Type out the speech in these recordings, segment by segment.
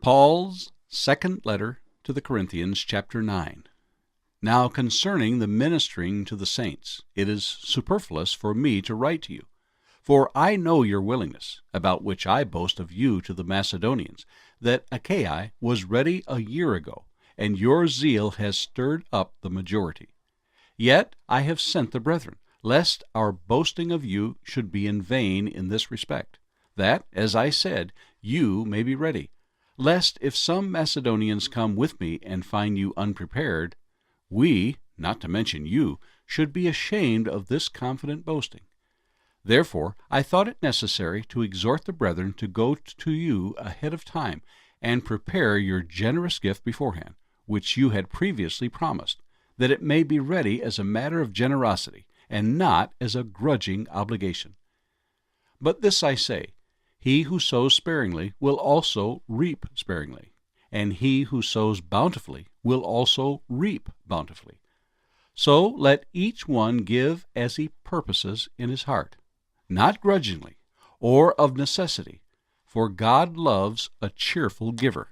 Paul's second letter to the Corinthians, chapter 9. Now concerning the ministering to the saints, it is superfluous for me to write to you. For I know your willingness, about which I boast of you to the Macedonians, that Achaia was ready a year ago, and your zeal has stirred up the majority. Yet I have sent the brethren, lest our boasting of you should be in vain in this respect, that, as I said, you may be ready, lest if some Macedonians come with me and find you unprepared, we, not to mention you, should be ashamed of this confident boasting. Therefore I thought it necessary to exhort the brethren to go to you ahead of time, and prepare your generous gift beforehand, which you had previously promised, that it may be ready as a matter of generosity, and not as a grudging obligation. But this I say, he who sows sparingly will also reap sparingly, and he who sows bountifully will also reap bountifully. So let each one give as he purposes in his heart, not grudgingly, or of necessity, for God loves a cheerful giver.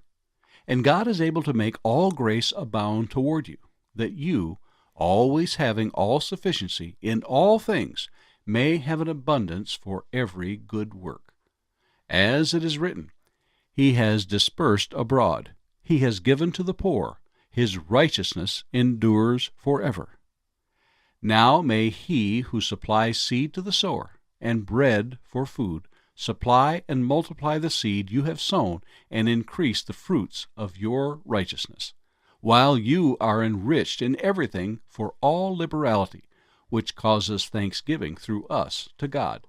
And God is able to make all grace abound toward you, that you, always having all sufficiency in all things, may have an abundance for every good work. As it is written, He has dispersed abroad, He has given to the poor, His righteousness endures forever. Now may He who supplies seed to the sower, and bread for food, supply and multiply the seed you have sown, and increase the fruits of your righteousness, while you are enriched in everything for all liberality, which causes thanksgiving through us to God.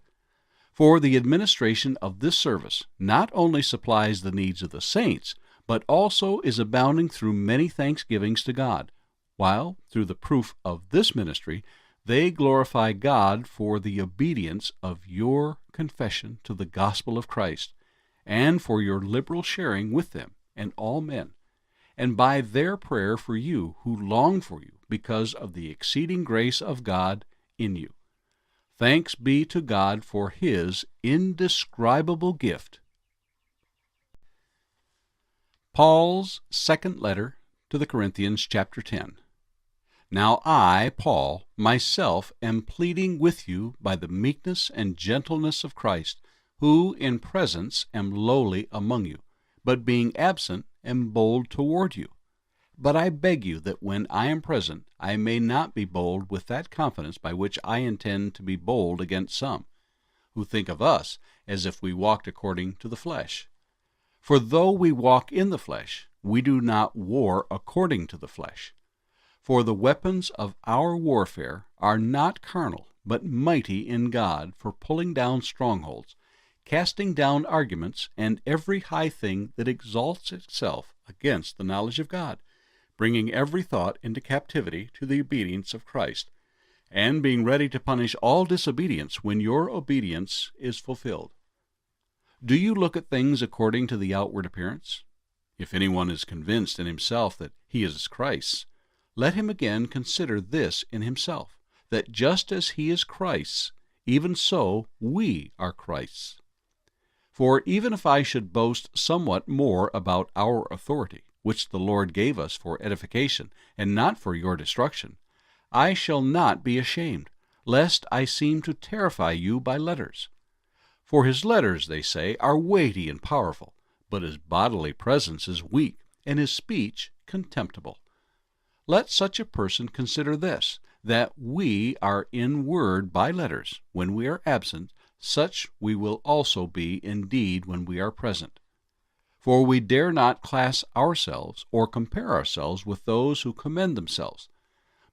For the administration of this service not only supplies the needs of the saints, but also is abounding through many thanksgivings to God, while, through the proof of this ministry, they glorify God for the obedience of your confession to the gospel of Christ, and for your liberal sharing with them and all men, and by their prayer for you who long for you because of the exceeding grace of God in you. Thanks be to God for His indescribable gift. Paul's second letter to the Corinthians, chapter 10. Now I, Paul, myself am pleading with you by the meekness and gentleness of Christ, who in presence am lowly among you, but being absent am bold toward you. But I beg you that when I am present I may not be bold with that confidence by which I intend to be bold against some, who think of us as if we walked according to the flesh. For though we walk in the flesh, we do not war according to the flesh. For the weapons of our warfare are not carnal, but mighty in God for pulling down strongholds, casting down arguments and every high thing that exalts itself against the knowledge of God, bringing every thought into captivity to the obedience of Christ, and being ready to punish all disobedience when your obedience is fulfilled. Do you look at things according to the outward appearance? If anyone is convinced in himself that he is Christ's, let him again consider this in himself, that just as he is Christ's, even so we are Christ's. For even if I should boast somewhat more about our authority, which the Lord gave us for edification, and not for your destruction, I shall not be ashamed, lest I seem to terrify you by letters. For his letters, they say, are weighty and powerful, but his bodily presence is weak, and his speech contemptible. Let such a person consider this, that we are in word by letters when we are absent, such we will also be indeed when we are present. For we dare not class ourselves or compare ourselves with those who commend themselves.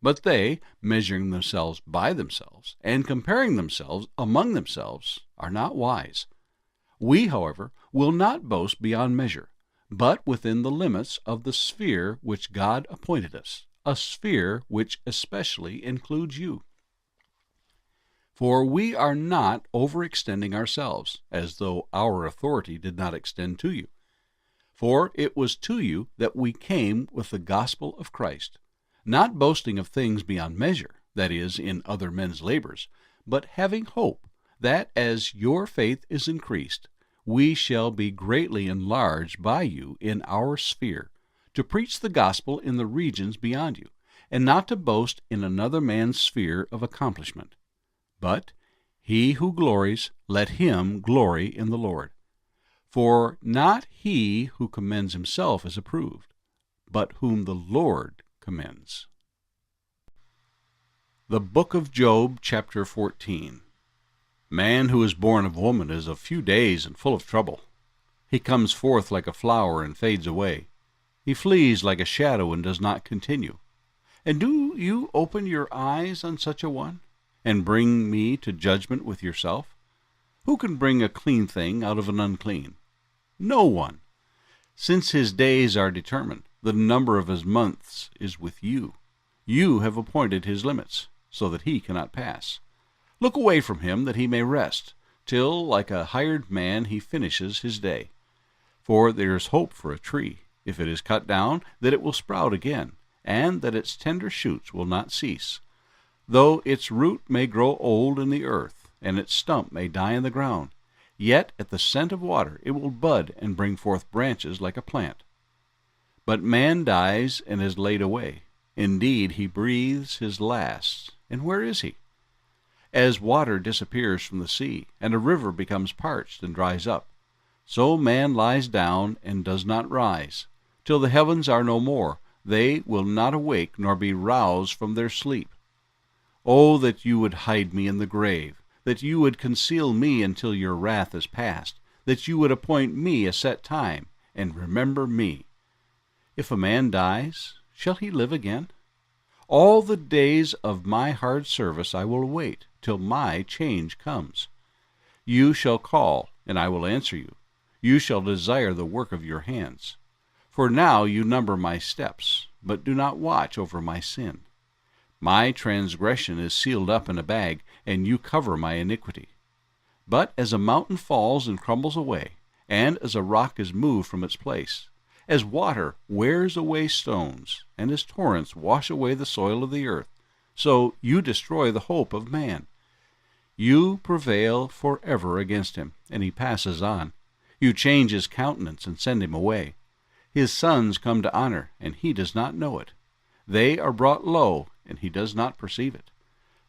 But they, measuring themselves by themselves, and comparing themselves among themselves, are not wise. We, however, will not boast beyond measure, but within the limits of the sphere which God appointed us, a sphere which especially includes you. For we are not overextending ourselves, as though our authority did not extend to you. For it was to you that we came with the gospel of Christ, not boasting of things beyond measure, that is, in other men's labors, but having hope that as your faith is increased, we shall be greatly enlarged by you in our sphere, to preach the gospel in the regions beyond you, and not to boast in another man's sphere of accomplishment. But he who glories, let him glory in the Lord. For not he who commends himself is approved, but whom the Lord commends. The Book of Job, chapter 14. Man who is born of woman is of few days and full of trouble. He comes forth like a flower and fades away. He flees like a shadow and does not continue. And do you open your eyes on such a one, and bring me to judgment with yourself? Who can bring a clean thing out of an unclean? No one. Since his days are determined, the number of his months is with you. You have appointed his limits, so that he cannot pass. Look away from him that he may rest, till, like a hired man, he finishes his day. For there is hope for a tree, if it is cut down, that it will sprout again, and that its tender shoots will not cease. Though its root may grow old in the earth, and its stump may die in the ground, yet at the scent of water it will bud and bring forth branches like a plant. But man dies and is laid away. Indeed, he breathes his last, and where is he? As water disappears from the sea, and a river becomes parched and dries up, so man lies down and does not rise. Till the heavens are no more, they will not awake nor be roused from their sleep. Oh, that you would hide me in the grave, that you would conceal me until your wrath is past, that you would appoint me a set time, and remember me. If a man dies, shall he live again? All the days of my hard service I will wait, till my change comes. You shall call, and I will answer you. You shall desire the work of your hands. For now you number my steps, but do not watch over my sin. My transgression is sealed up in a bag, and you cover my iniquity. But as a mountain falls and crumbles away, and as a rock is moved from its place, as water wears away stones, and as torrents wash away the soil of the earth, so you destroy the hope of man. You prevail forever against him, and he passes on. You change his countenance and send him away. His sons come to honor, and he does not know it. They are brought low, and he does not perceive it.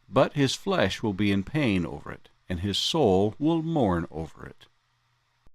But his flesh will be in pain over it, and his soul will mourn over it.